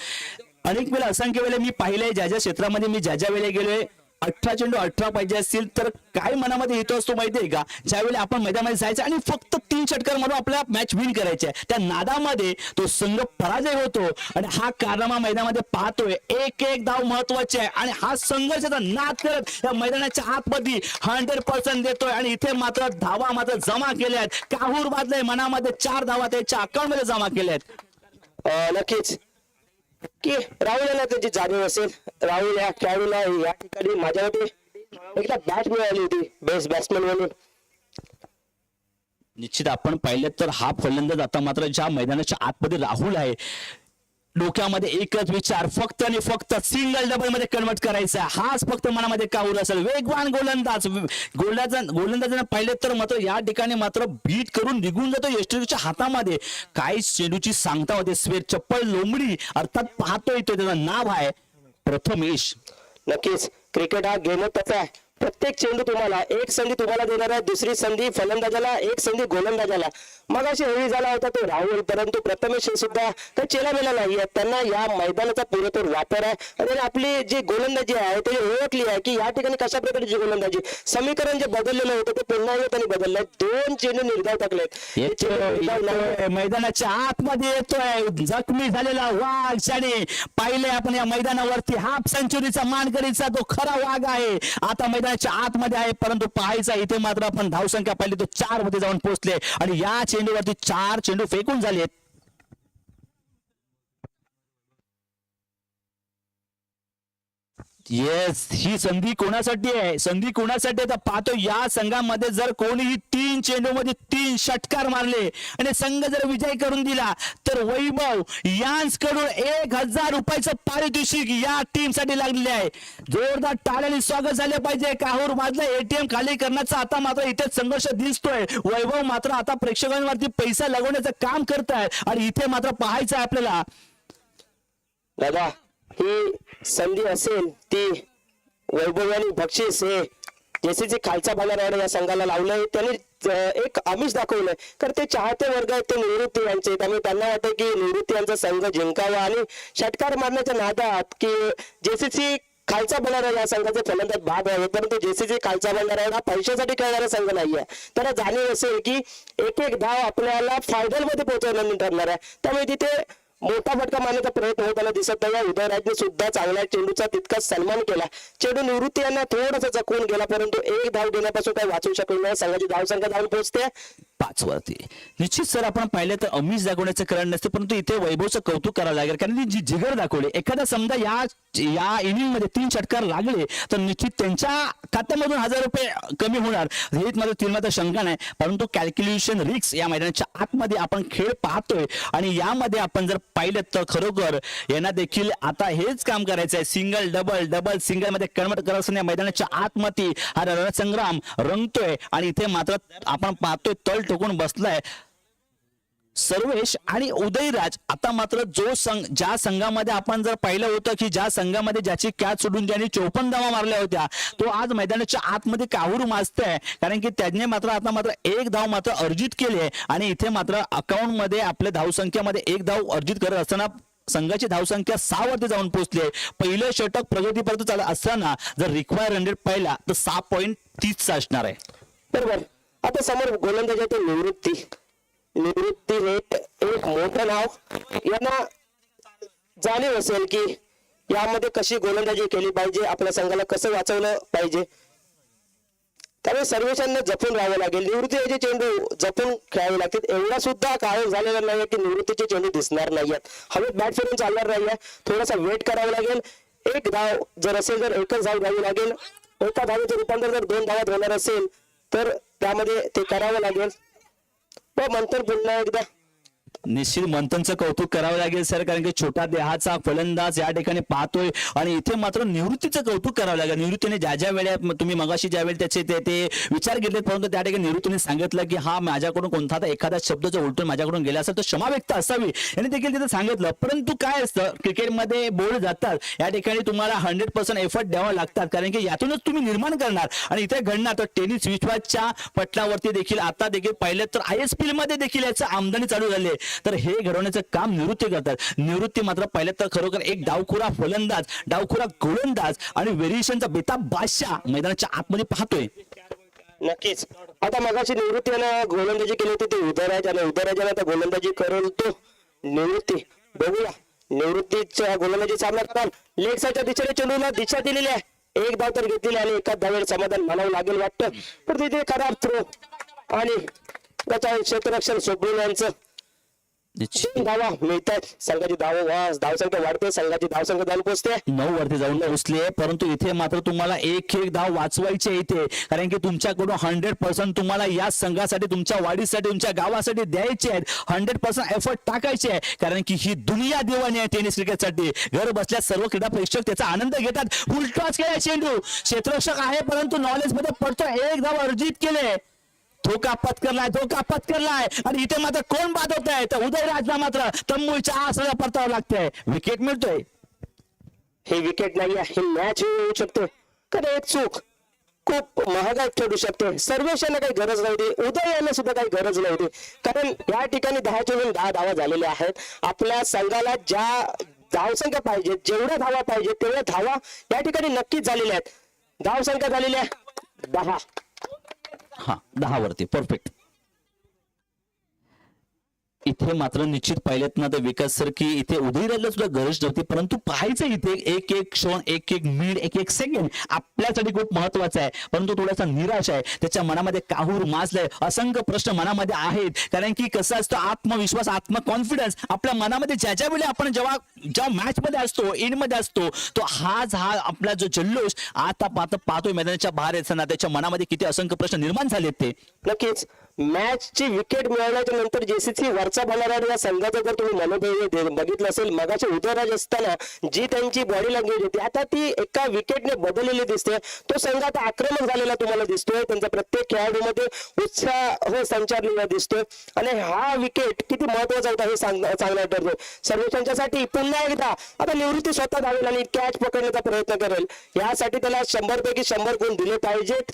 अनेक वेळा असंख्य वेळेला मी पाहिलंय ज्या क्षेत्रामध्ये मी ज्या वेळेला गेलोय 18 चेंडू 18 पाहिजे असतील तर काय मनामध्ये येतो असतो माहितीये का. ज्यावेळी आपण मैदानामध्ये जायचं आणि फक्त 3 षटकार मारून आपल्याला मॅच विन करायचे त्या नादामध्ये तो संघ पराजय होतो. आणि हा कारनामा मैदानामध्ये पाहतोय एक धाव महत्वाची आहे आणि हा संघर्षाचा नाद करत या मैदानाच्या आतमध्ये 100% देतोय. आणि इथे मात्र धावा मात्र जमा केल्यात. काहूर बादलय मनामध्ये 4 धावा त्याच्या अकाउंट मध्ये जमा केल्यात. नक्कीच की राहुल यांना त्याची जाणीव असेल. राहुल या खेळाडूला या ठिकाणी माझ्यावरती एकदा बॅट मिळाली होती बेस्ट बॅट्समन म्हणून. निश्चित आपण पाहिलं तर हा फलंदाज आता मात्र ज्या मैदानाच्या आतमध्ये राहुल आहे डोक्यामध्ये एकच विचार फक्त आणि फक्त सिंगल डबल मध्ये कन्वर्ट करायचा हाच फक्त मनामध्ये काहूर असेल. वेगवान गोलंदाजांना पाहिले तर मात्र या ठिकाणी मात्र बीट करून निघून जातो यष्टीच्या हातामध्ये. काय चेंडूची सांगता होते स्वेर चप्पल लोंबडी अर्थात पाहतोय तो त्याचं नाव आहे प्रथमेश. नक्कीच क्रिकेट हा गेम तसा आहे प्रत्येक चेंडू तुम्हाला एक संधी तुम्हाला देणार आहे, दुसरी संधी फलंदाजाला, एक संधी गोलंदाजाला. मग अशी हेळी झाला होता तो राहुल, परंतु प्रथमेश हे सुद्धा काही चेलामेला नाही आहे. त्यांना या मैदानाचा पुरेपूर वापर आहे आणि त्यांनी आपली जी गोलंदाजी आहे ते ओळखली आहे की या ठिकाणी कशा प्रकारची गोलंदाजी. समीकरण जे बदललेलं होतं ते पुन्हा त्यांनी बदललंय. 2 चेंडू निर्धाव टाकलेत. हे चेंडू निर्धाव नाही. मैदानाच्या आतमध्ये येतोय जखमी झालेला वाघ शाने. पाहिले आपण या मैदानावरती हाफ सेंचुरीचा मानकरीचा तो खरा वाघ आहे, आता मैदानाच्या आतमध्ये आहे. परंतु पाहायचा इथे मात्र आपण धावसंख्या पाहिली तो 4 मध्ये जाऊन पोहोचले आणि या चेंडूवरती 4 चेंडू फेकून झालेत. येस, ही संधी कोणासाठी आहे? संधी कोणासाठी तर पाहतो या संघामध्ये जर कोणीही 3 चेंडूमध्ये 3 षटकार मारले आणि संघ जर विजय करून दिला तर वैभव यांकडून 1000 रुपयाचं पारितोषिक या टीम साठी लागलेले आहे. जोरदार टाळ्यांनी स्वागत झाले पाहिजे. काहूर मधलं एटीएम खाली करण्याचा आता मात्र इथे संघर्ष दिसतोय. वैभव मात्र आता प्रेक्षकांवरती पैसा लागवण्याचं काम करताय आणि इथे मात्र पाहायचं आहे आपल्याला. दादा, ही संधी असेल ती वैभव आणि बक्षीस हे जेसीसी खालचा बॅनर या संघाला लावलंय. त्यांनी एक आमिष दाखवलंय कारण ते चाहते वर्ग आहेत ते निवृत्ती यांचे. त्यामुळे त्यांना वाटतं की निवृत्ती यांचा संघ जिंकावा आणि षटकार मारण्याच्या नादात की जेसीसी खालचा बॅनर या संघाचे फलंदाज बाद आहे. परंतु जेसीसी खालचा बॅनर हा पैशासाठी खेळणारा संघ नाहीये. त्याला जाणीव असेल की एक धाव आपल्याला फायनल मध्ये पोहोचवण्यासाठी ठरणार आहे. त्यामुळे तिथे मोठा फटका मारण्याचा प्रयत्न होताना दिसत नाही. उदयराजने सुद्धा चांगल्या चेंडूचा तितकाच सन्मान केला. चेंडू निवृत्ती यांना थोडासा जखून गेला परंतु 1 धाव देण्यापासून काही वाचू शकले नाही. संघाची धावसंख्या जाऊन पोहोचते 5 वरती. निश्चित सर आपण पाहिलं तर अमिष दाखवण्याचं कारण नसते, परंतु इथे वैभवचं कौतुक करावं लागेल कारण जी जिगर दाखवले. एखादा समजा या इनिंग मध्ये 3 षटकार लागले तर निश्चित त्यांच्या खात्यामधून 1000 रुपये कमी होणार हेच माझं तीन शंका नाही. परंतु कॅल्क्युलेशन रिक्स या मैदानाच्या आतमध्ये आपण खेळ पाहतोय आणि यामध्ये आपण जर पाहिलं तर खरोखर यांना देखील आता हेच काम करायचं आहे. सिंगल डबल डबल सिंगल मध्ये कन्वर्ट करत असताना मैदानाच्या आतमध्ये हा रणसंग्राम रंगतोय आणि इथे मात्र आपण पाहतोय तल ठोकून बसलाय सर्वेश आणि उदयराज. आता मात्र जो संघ ज्या संघामध्ये आपण जर पाहिलं होतं की ज्या संघामध्ये ज्याची कॅच सोडून ज्यांनी 54 धावा मारल्या होत्या तो आज मैदानाच्या आतमध्ये काहूर माजतोय कारण की त्याने मात्र आता मात्र 1 धाव मात्र अर्जित केली आहे आणि इथे मात्र अकाउंट मध्ये आपल्या धावसंख्येमध्ये 1 धाव अर्जित करत असताना संघाची धावसंख्या 6 वरती जाऊन पोहोचली आहे. पहिलं षटक प्रगतीपर्यंत चालत असताना जर रिक्वायर 100 पाहिला तर 6.30 चा असणार आहे. बरोबर. आता समोर गोलंदाजाचे निवृत्ती हे एक मोठं नाव. यांना जाणीव असेल की यामध्ये कशी गोलंदाजी केली पाहिजे, आपल्या संघाला कसं वाचवलं पाहिजे. त्यामुळे सर्वेशांना जपून राहावं लागेल. निवृत्तीचे चेंडू जपून खेळावे लागतील. एवढा सुद्धा काळ झालेला नाहीये की निवृत्तीचे चेंडू दिसणार नाहीयेत. हवेत बॅट फिरून चालणार नाहीये. थोडासा वेट करावा लागेल. 1 धाव जर असेल तर 1च धाव घ्यावी लागेल. एका धावेचे रूपांतर जर 2 धावात होणार असेल तर त्यामध्ये ते करावं लागेल. पण नंतर पुन्हा एकदा निश्चित मंथनचं कौतुक करावं लागेल सर कारण की छोटा देहाचा फलंदाज या ठिकाणी पाहतोय आणि इथे मात्र निवृत्तीचं कौतुक करावं लागेल. निवृत्तीने ज्या वेळेला तुम्ही मगाशी ज्यावेळी त्याचे ते विचार घेतले परंतु त्या ठिकाणी निवृत्तीने सांगितलं की हा माझ्याकडून कोणता एखादा शब्द जो उलटून माझ्याकडून गेला असेल तर क्षमा व्यक्त असावी यांनी देखील तिथे सांगितलं. परंतु काय असतं क्रिकेटमध्ये बोर्ड जातात या ठिकाणी तुम्हाला 100% एफर्ट द्यावा लागतात कारण की यातूनच तुम्ही निर्माण करणार आणि इथे घडणार. तर टेनिस विश्वाच्या पटलावरती देखील आता देखील पाहिलं तर ISPL मध्ये देखील याचं आमदानी चालू झाली तर हे घडवण्याचं काम निवृत्ती करतात. निवृत्ती मात्र पाहिलं तर खरोखर एक डावखुरा फलंदाज, डावखुरा गोलंदाज आणि व्हेरिएशनचा बेताब बादशाह मैदानाच्या आतमध्ये पाहतोय. नक्कीच. आता मगाशी निवृत्तीने गोलंदाजी केली होती ते उदयराज आणि उदयराजाने आता गोलंदाजी करेल तो निवृत्ती. बघूया निवृत्तीच्या गोलंदाजी सामना कराल. लेग साईडच्या दिशेने चेंडूला दिशा दिलेली आहे. 1 धाव तर घेतलेली आणि एकाच धावेवर समाधान मानावं लागेल वाटतं. पण तिथे खराब थ्रो आणि त्याच्या क्षेत्ररक्षण सोबळून यांचं 3 धावा मिळतात. संघाची धावसंख्या वाढते. संघाची धावसंख्या जाऊन पोहोचते 9 वरती जाऊन पोहोचली आहे. परंतु इथे मात्र तुम्हाला एक धाव वाचवायची आहे इथे कारण की तुमच्याकडून 100% तुम्हाला या संघासाठी तुमच्या वाढीसाठी तुमच्या गावासाठी द्यायचे आहेत. 100% एफर्ट टाकायचे आहे कारण की ही दुनिया दिवाणी आहे टेनिस क्रिकेटसाठी. घर बसल्या सर्व क्रीडा प्रेक्षक त्याचा आनंद घेतात. उलटाच केला चेंडू क्षेत्ररक्षक आहे परंतु नॉलेज मध्ये पडतो. 1 धाव अर्जित केले. धोका पत्करलाय आणि इथे मात्र कोण बाद होत आहे तर उदयराजला मात्र तंबूच्या आसरा परतावं लागतंय. विकेट मिळतोय. हे विकेट नाही आहे. हे मॅच होऊ शकतो. कधी एक चूक खूप महागात ठरू शकते. सर्वेशांना काही गरज नव्हती, उदय यांना सुद्धा काही गरज नव्हती, कारण या ठिकाणी 10 चेंडून 10 धावा झालेल्या आहेत. आपल्या संघाला ज्या धावसंख्या पाहिजे, जेवढ्या धावा पाहिजे तेवढ्या धावा या ठिकाणी नक्कीच झालेल्या आहेत. धावसंख्या झालेल्या 10. हा 10 वरती परफेक्ट. इथे मात्र निश्चित पाहिलेत ना तर विकास सर की इथे उदयराजला सुद्धा गरज नव्हती, परंतु पाहायचं इथे एक एक क्षण, एक एक मिनिट, एक एक सेकंड आपल्यासाठी खूप महत्वाचा आहे. परंतु थोडासा निराश आहे, त्याच्या मनामध्ये काहूर माजलाय, असंख्य प्रश्न मनामध्ये आहेत. कारण की कसं असतं, आत्मविश्वास, आत्मकॉन्फिडन्स आपल्या मनामध्ये ज्याच्या वेळी आपण जेव्हा मॅच मध्ये असतो, एंड मध्ये असतो, तो हा आपला जो जल्लोष आता पाहतोय मैदानाच्या बाहेर येताना त्याच्या मनामध्ये किती असंख्य प्रश्न निर्माण झालेत. ते नक्कीच मॅचची विकेट मिळवल्याच्या नंतर जेसीसी वरचा बनवणाऱ्या या संघाचा जर तुम्ही मनोधैर्य बघितलं असेल, मगाशी उदयराज असताना जी त्यांची बॉडी लँग्वेज होती आता ती एका विकेटने बदललेली दिसते. तो संघ आता आक्रमक झालेला तुम्हाला दिसतोय, त्यांचा प्रत्येक खेळाडूमध्ये उत्साह संचारलेला दिसतोय आणि हा विकेट किती महत्वाचा होता हे सांगण्यात ठरतोय. सर्वेक्षणच्यासाठी पुन्हा एकदा आता निवृत्ती स्वतः धावेल आणि कॅच पकडण्याचा प्रयत्न करेल. यासाठी त्याला 100 पैकी 100 गुण दिले पाहिजेत.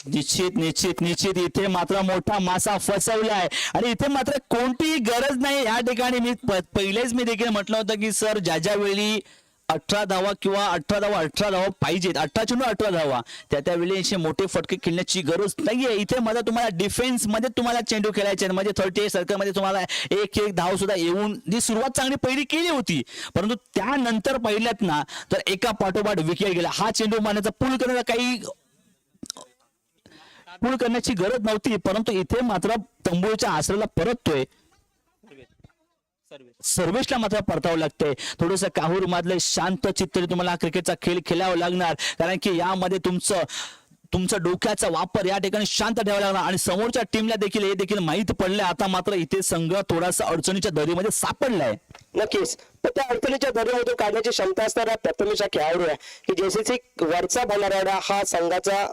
निश्चित निश्चित निश्चित इथे मात्र मोठा मासा फसवलाय आणि इथे मात्र कोणतीही गरज नाही. या ठिकाणी मी पहिलेच मी देखील म्हटलं होतं की सर ज्या वेळी 18 धावा किंवा 18 धावा पाहिजेत, 18 चेंडू 18 धावा, त्यावेळी असे मोठे फटके खेळण्याची गरज नाहीये. इथे मात्र तुम्हाला डिफेन्स मध्ये तुम्हाला चेंडू खेळायचे, म्हणजे 38 सर्कल मध्ये तुम्हाला एक धाव सुद्धा येऊन जी सुरुवात चांगली पहिली केली होती, परंतु त्यानंतर पाहिल्यात ना तर एका पाठोपाठ विकेट गेला. हा चेंडू मारण्याचा पूल करण्याचा पूल करण्याची गरज नव्हती, परंतु इथे मात्र तंबूच्या आसऱ्याला परततोय. सर्वेशला मात्र परतावं लागतंय. थोडंसं काहूर माधलं शांत चित्त तुम्हाला क्रिकेटचा खेळ खेळावा लागणार, कारण की यामध्ये तुमचं डोक्याचा वापर या ठिकाणी शांत ठेवावा लागणार आणि समोरच्या टीमला देखील हे देखील माहित पडलंय. आता मात्र इथे संघ थोडासा अडचणीच्या दरीमध्ये सापडलाय. नक्कीच त्या अडचणीच्या दरीमधून काढण्याची क्षमता असणारा प्रथमेश खेळाडू आहे की जेसीसी वरचा भंडारवाडा हा संघाचा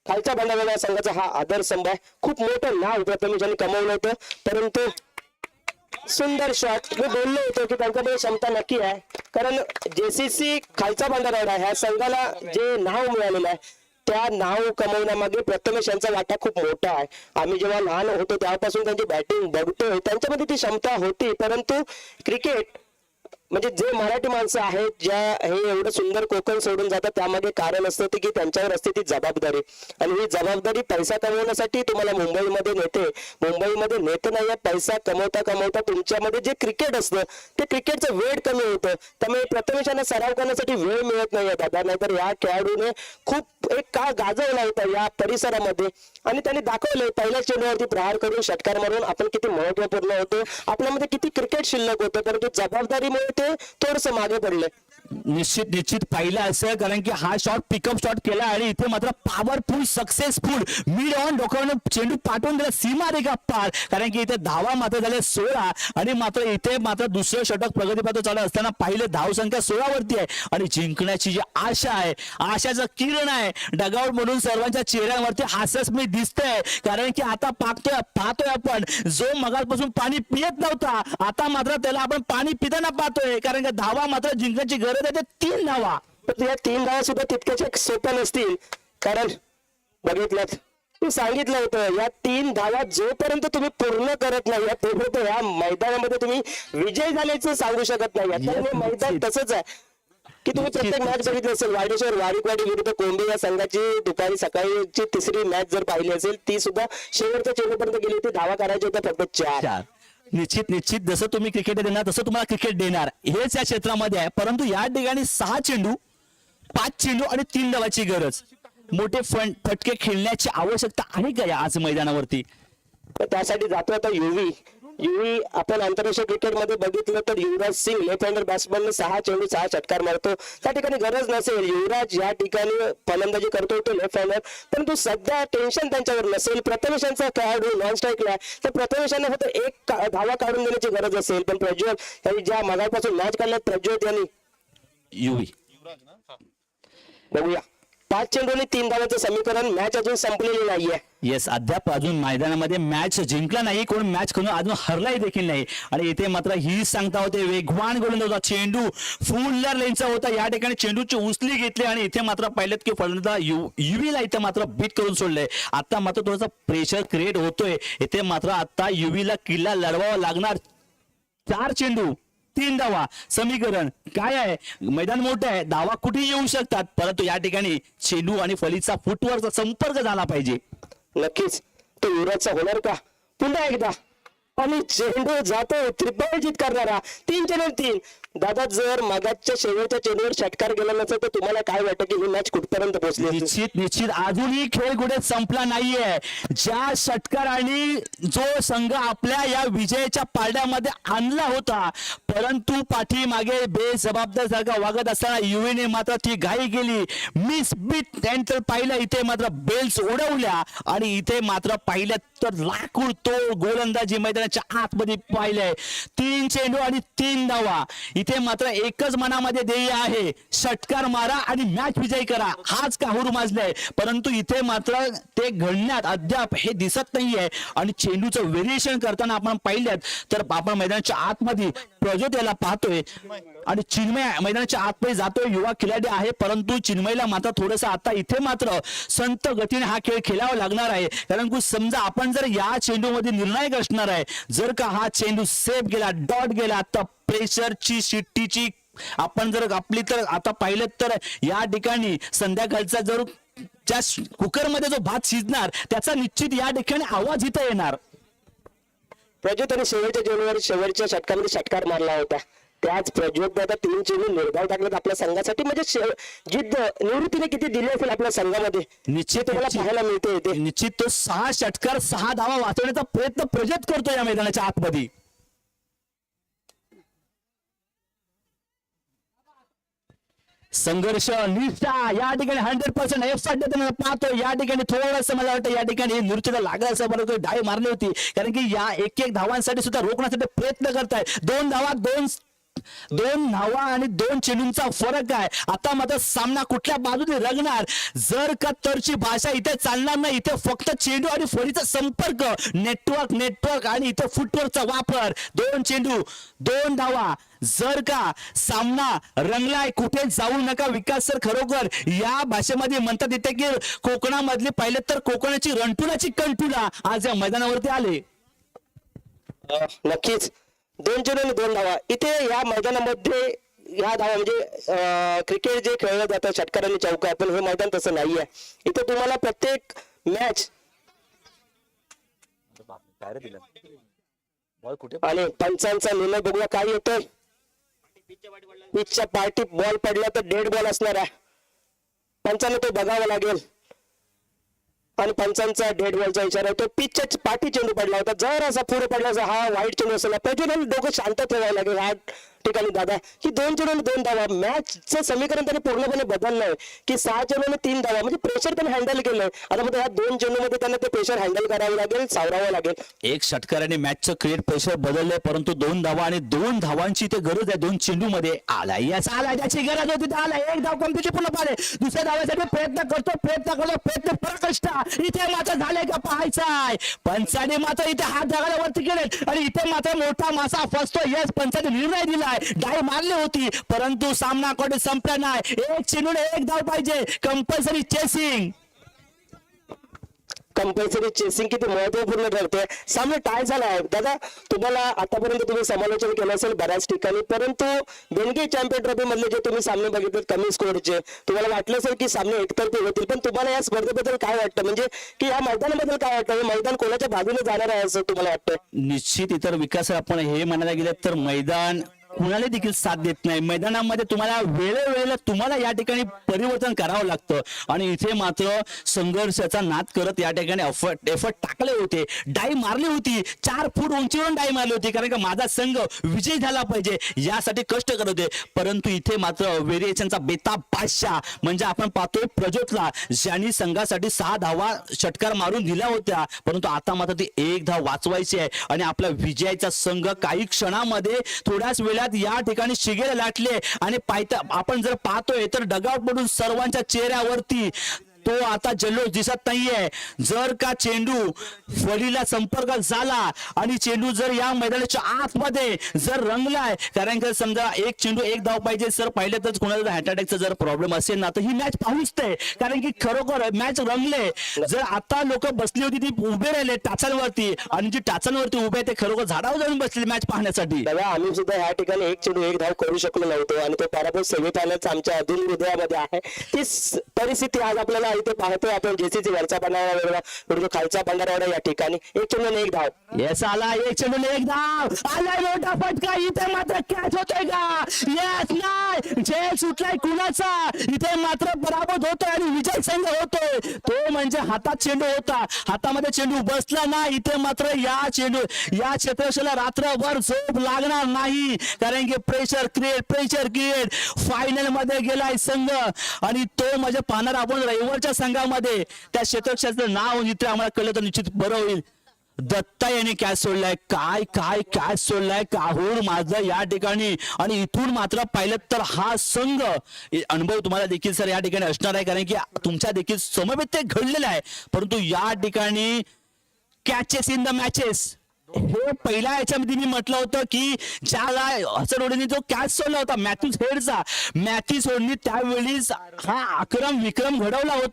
खालचा भंडारवाडा संघाचा हा आदर्शस्तंभ आहे. खूप मोठं नाव प्रथमेशांनी कमवलं होतं, परंतु सुंदर शॉट मी बोललो होतो की त्यांच्याकडे क्षमता नक्की आहे, कारण जेसीसी खालचा भंडारवाडा ह्या संघाला जे नाव मिळालेलं आहे त्या नाव कमवण्यामागे प्रथमेश यांचा वाटा खूप मोठा आहे. आम्ही जेव्हा लहान होतो तेव्हापासून त्यांची बॅटिंग बघतोय, त्यांच्यामध्ये ती क्षमता होती, परंतु क्रिकेट म्हणजे जे मराठी माणसं आहेत ज्या हे एवढं सुंदर कोकण सोडून जातात त्यामागे कारण असतं की त्यांच्यावर असते ती जबाबदारी, आणि ही जबाबदारी पैसा कमवण्यासाठी तुम्हाला मुंबईमध्ये नेते नाहीये. पैसा कमवता कमवता तुमच्यामध्ये जे क्रिकेट असतं ते क्रिकेटचं वेळ कमी होतं, त्यामुळे प्रथमेशांना सराव करण्यासाठी वेळ मिळत नाहीये दादा. नाहीतर या खेळाडूने खूप एक काळ गाजवला होता या परिसरामध्ये आणि त्यांनी दाखवलं पहिल्या चेंडूवरती प्रहार करून षटकार मारून आपण किती महत्वपूर्ण होतो, आपल्यामध्ये किती क्रिकेट शिल्लक होतं, परंतु जबाबदारीमुळे ते थोडस मागे पडले. निश्चित पाहिलं असेल, कारण की हा शॉट पिकअप शॉट केला आणि इथे मात्र पॉवरफुल सक्सेसफुल मिड ऑन डोक्यावरून चेंडू पाठवून दिला सीमारेखा पार, कारण की इथे धावा मात्र झाले 16 आणि मात्र इथे मात्र दुसरं षटक प्रगतीपथ चालू असताना पाहिलं धावसंख्या 16 वरती आहे आणि जिंकण्याची जी आशा आहे, आशाचं किरण आहे डगआउट म्हणून सर्वांच्या चेहऱ्यावरती हास्यस्मित दिसतंय. कारण की आता पाहतोय आपण जो मगापासून पाणी पियत नव्हता आता मात्र त्याला आपण पाणी पिताना पाहतोय, कारण की धावा मात्र जिंकण्याची गरज आहे. 3 धावा, पण या 3 धावा सुद्धा तितक्याच सोप्या नसतील, कारण बघितल्यात मी सांगितलं होतं या 3 धावा जोपर्यंत तुम्ही पूर्ण करत नाही तोपर्यंत या मैदानामध्ये तुम्ही विजय झाल्याचं सांगू शकत नाही. आता हे मैदान तसंच आहे की तुम्ही प्रत्येक मॅच बघितली असेल, वाडेश्वर वारीकवाडी विरुद्ध कोंबे या संघाची दुपारी सकाळीची तिसरी मॅच जर पाहिली असेल ती सुद्धा शेवटच्या चेंडूपर्यंत गेली होती, धावा करायच्या होत्या फक्त 4. निश्चित जसं तुम्ही क्रिकेट देणार तसं तुम्हाला क्रिकेट देणार हेच या क्षेत्रामध्ये आहे, परंतु या ठिकाणी 6 चेंडू 5 चेंडू आणि 3 धावाची गरज, मोठे फटके खेळण्याची आवश्यकता आहे का या आज मैदानावरती? त्यासाठी जातो आता युवी आपण आंतरराष्ट्रीय क्रिकेट मध्ये बघितलं तर युवराज सिंग लेफ्ट हँडर बॅट्समन 6 चेंडू 6 षटकार मारतो. त्या ठिकाणी गरज नसेल, युवराज या ठिकाणी फलंदाजी करतो तो लेफ्ट हँडर, परंतु सध्या टेन्शन त्यांच्यावर नसेल. प्रथमेशांचा खेळाडू नॉन स्ट्राईकला तर प्रथमेशांना फक्त एक धावा काढून देण्याची गरज असेल, पण प्रज्वल यांनी ज्या मगापासून मॅच काढल्यात प्रज्वल यांनी युवी बघूया 5 चेंडू आणि 3 धावांचं समीकरण. मॅच अजून संपलेली नाहीये. येस, अद्याप अजून मैदानामध्ये मॅच जिंकला नाही, कोण मॅच करून अजून हरलाही देखील नाही. आणि इथे मात्र ही सांगता होते वेगवान गोलंदाज होता, चेंडू फुल लेनचा होता. या ठिकाणी चेंडूची उचली घेतली आणि इथे मात्र पाहिलं की फलंदाज युवीला इथे मात्र बीट करून सोडलंय. आता मात्र थोडासा प्रेशर क्रिएट होतोय. इथे मात्र आता युवीला किल्ला लढवावा लागणार. 4 चेंडू 3 धावा समीकरण काय आहे. मैदान मोठं आहे, धावा कुठे येऊ शकतात, परंतु या ठिकाणी चेंडू आणि फलीचा फुटवरचा संपर्क झाला पाहिजे. नक्कीच तो युवराजचा होणार का पुन्हा एकदा. आणि चेंडू जातो त्रिपल जित करणारा. 3 चेंडू 3. दादा जर मागाच्या शेवटच्या चेंडूवर षटकार गेला नसेल तर तुम्हाला काय वाटतं की ही मॅच कुठपर्यंत पोहोचली असती? निश्चित अजूनही खेळ कुठे संपला नाहीये. ज्या षटकाराने जो संघ आपल्या या विजयाच्या पारड्यामध्ये आणला होता, परंतु पाठीमागे बेजबाबदार सारखा वागत असताना युवीने मात्र ती घाई केली. मिस बीट त्यानंतर पाहिलं इथे मात्र बेल्स उडवल्या आणि इथे मात्र पाहिलं तर लाकूड तोड गोलंदाजी मैदानाच्या आतमध्ये पाहिलंय. 3 चेंडू आणि 3 धावा. इथे मात्र एकच मनामध्ये ध्येय आहे, षटकार मारा आणि मॅच विजयी करा, हाच काहूर माजलाय. परंतु इथे मात्र ते घडण्यात अद्याप हे दिसत नाहीये. आणि चेंडूचं व्हेरिएशन करताना आपण पाहिल्यात तर आपण मैदानाच्या आतमध्ये प्रज्योत याला पाहतोय आणि चिन्मय मैदानाच्या आतमध्ये जातोय. युवा खिलाडी आहे, परंतु चिन्मयला मात्र थोडंसं आता इथे मात्र संत गतीने हा खेळ खेळावा लागणार आहे. कारण की समजा आपण जर या चेंडूमध्ये निर्णायक असणार आहे, जर का हा चेंडू सेफ गेला, डॉट गेला, तर प्रेशरची शिट्टीची आपण जर आपली तर आता पाहिलं तर या ठिकाणी संध्याकाळचा जर ज्या कुकरमध्ये जो भात शिजणार त्याचा निश्चित या ठिकाणी आवाज इथं येणार. प्रज्योत आणि शेवटच्या चेंडूवर शेवटच्या षटकामध्ये षटकार मारला होता. त्याच प्रज्योत दादा 3 चेंडू निर्धाव टाकलेत आपल्या संघासाठी. म्हणजे जिद्द निवृत्तीने किती दिली असेल आपल्या संघामध्ये निश्चित मला पाहायला मिळते ते. निश्चित तो 6 षटकार 6 धावा वाचवण्याचा प्रयत्न प्रज्योत करतो या मैदानाच्या आतमध्ये. संघर्ष निष्ठा या ठिकाणी 100% एफर्ट पाहतो. या ठिकाणी थोडंसं मला वाटतं या ठिकाणी नृत्याला लागलं असं बरोबर डाय मारली होती, कारण की या एक धावांसाठी सुद्धा रोखण्यासाठी प्रयत्न करताय. 2 धावा 2 धावा आणि 2 चेंडूंचा फरक आहे. आता मात्र सामना कुठल्या बाजूने रंगणार. जर का तरची भाषा इथे चालणार नाही, इथे फक्त चेंडू आणि फळीचा संपर्क, नेटवर्क आणि इथे फुटवर्कचा वापर. 2 चेंडू 2 धावा. जर का सामना रंगलाय, कुठे जाऊ नका विकास सर. खरोखर या भाषेमध्ये म्हणतात येते की कोकणामधले पाहिले तर कोकणाची रणपुलाची कंटुला आज या मैदानावरती आले. नक्कीच 2 चेंडू आणि 2 धावा. इथे या मैदानामध्ये या धावा म्हणजे क्रिकेट जे खेळलं जातं षटकार आणि चौकार, पण हे मैदान तसं नाहीये. इथे तुम्हाला प्रत्येक मॅच आणि पंचांचा निर्णय बघूया काय येतोय. पिचच्या पार्टी बॉल पडला तर डेड बॉल असणार आहे. पंचांना तो बघावा लागेल आणि पंचांचा डेड बॉलचा इशारा आहे. तो पिचच्या पाठी चेंडू पडला होता, जर असा पुढे पडला असा हा वाईट चेंडू असेल. प्रज्वल डोकं शांत ठेवायला लागेल या ठिकाणी दादा. की 2 चेंडू आणि 2 धावा. मॅचचं समीकरण त्यांनी पूर्णपणे बदललंय की 6 चेंडू आणि 3 धावा. म्हणजे प्रेशर त्यांनी हँडल केलंय. आता मध्ये ह्या 2 चेंडूमध्ये त्यांना ते प्रेशर हँडल करावं लागेल, सावरावं लागेल. एक षटकाराने मॅचचं क्रिएट प्रेशर बदललंय, परंतु 2 धावा आणि 2 धावांची ते गरज आहे. 2 चेंडू मध्ये आला त्याची गरज होती. आला 1 धाव कमतीची पूर्ण पाले. दुसऱ्या धावासाठी प्रयत्न करतो प्रकष्ट. इथे मात्र झाले का पाहायचाय. पंचाने मात्र इथे हात धागाला वरती केले आणि इथे मात्र मोठा मासा फसतो. यस, पंचाने निर्णय दिलाय. डाय मारली होती, परंतु सामना कोणी संपला नाही. 1 चेंडू 1 धाव पाहिजे. कंपल्सरी चेसिंग किती महत्वपूर्ण ठरते. सामना टाय झाला आहे दादा. तुम्हाला आतापर्यंत तुम्ही समालोचन केलं असेल बऱ्याच ठिकाणी, परंतु बेनगे चॅम्पियन ट्रॉफी मधले जे तुम्ही सामने बघितले कमी स्कोअरचे, तुम्हाला वाटलं असेल की सामने एकतर्फी होतील, पण तुम्हाला या स्पर्धेबद्दल काय वाटतं, म्हणजे की या मैदानाबद्दल काय वाटतं, हे मैदान कोणाच्या बाजूने जाणार आहे असं तुम्हाला वाटतं? निश्चित इतर विकास आपण हे म्हणायला गेलं तर मैदान कुणाला देखील साथ देत नाही. मैदानामध्ये तुम्हाला वेळोवेळेला तुम्हाला या ठिकाणी परिवर्तन करावं लागतं आणि इथे मात्र संघर्षाचा नाद करत या ठिकाणी एफर्ट टाकले होते. डाई मारली होती, 4 फूट उंचीवरून डाई मारली होती, कारण का माझा संघ विजयी झाला पाहिजे यासाठी कष्ट करत होते. परंतु इथे मात्र व्हेरिएशनचा बेताब बादशाह म्हणजे आपण पाहतोय प्रज्योतला, ज्यांनी संघासाठी 6 धावा षटकार मारून दिल्या होत्या, परंतु आता मात्र ती 1 धाव वाचवायची आहे आणि आपला विजयाचा संघ काही क्षणामध्ये थोड्याच वेळा सगळ्यात या ठिकाणी शिगेला लाटले आणि आपण जर पाहतोय तर डगआउट मधून सर्वांच्या चेहऱ्यावरती तो आता जल्लोष दिसत नाहीये. जर का चेंडू फळीला संपर्क झाला आणि चेंडू जर या मैदानाच्या आतमध्ये जर रंगलाय, कारण की समजा एक चेंडू एक धाव पाहिजे सर, पाहिलं तर कोणाला हार्ट अटॅकचा जर प्रॉब्लेम असेल ना तर ही मॅच पाहूच ते, कारण की खरोखर मॅच रंगले. जर आता लोक बसली होती ती उभे राहिले टाचांवरती आणि जी टाचांवरती उभे ते खरोखर झाडावर जाऊन बसले मॅच पाहण्यासाठी. तेव्हा आम्ही सुद्धा या ठिकाणी एक चेंडू एक धाव करू शकलो नव्हतो आणि तो पराभव सेमीफायनलचा आमच्या अधून हृदयामध्ये आहे. ती परिस्थिती आज आपल्याला इथे पाहतोय आपण. जेसीसी वरचा बंडारा विरुद्ध खालचा बंडारा या ठिकाणी एक चेंडू एक धाव. येस आला, एक चेंडू एक धाव आलाय, मोठा फटका. इथे मात्र कॅच होतोय का? येस नाही, जय सुटलाय कुणाचा? इथे मात्र पराभूत होतोय आणि विजय संघ होतोय. तो म्हणजे हातात चेंडू होता, हातामध्ये चेंडू बसला ना. इथे मात्र या क्षेत्ररक्षकाला रात्रभर झोप लागणार नाही, कारण की प्रेशर क्रिएट फायनल मध्ये गेलाय संघ. आणि तो म्हणजे पाहणार आपण रविवारच्या संघामध्ये त्या क्षेत्ररक्षकाचं नाव इथे आम्हाला कळलं तर निश्चित बरं होईल. दत्ता यांनी कॅच सोडलाय, काय कॅच सोडलाय काहूर माझं या ठिकाणी. आणि इथून मात्र पाहिलं तर हा संघ अनुभव तुम्हाला देखील सर या ठिकाणी असणार आहे, कारण की तुमच्या देखील समवेत ते घडलेलं आहे. परंतु या ठिकाणी कॅचेस इन द मॅचेस हे पहिल्या याच्यामध्ये मी म्हटलं होतं की ज्याला हसन ओढेने जो कॅच सोडला होता मॅथ्यूज हेडचा, मॅथ्यूज हेडनी त्यावेळी हा विक्रम घडवला होता.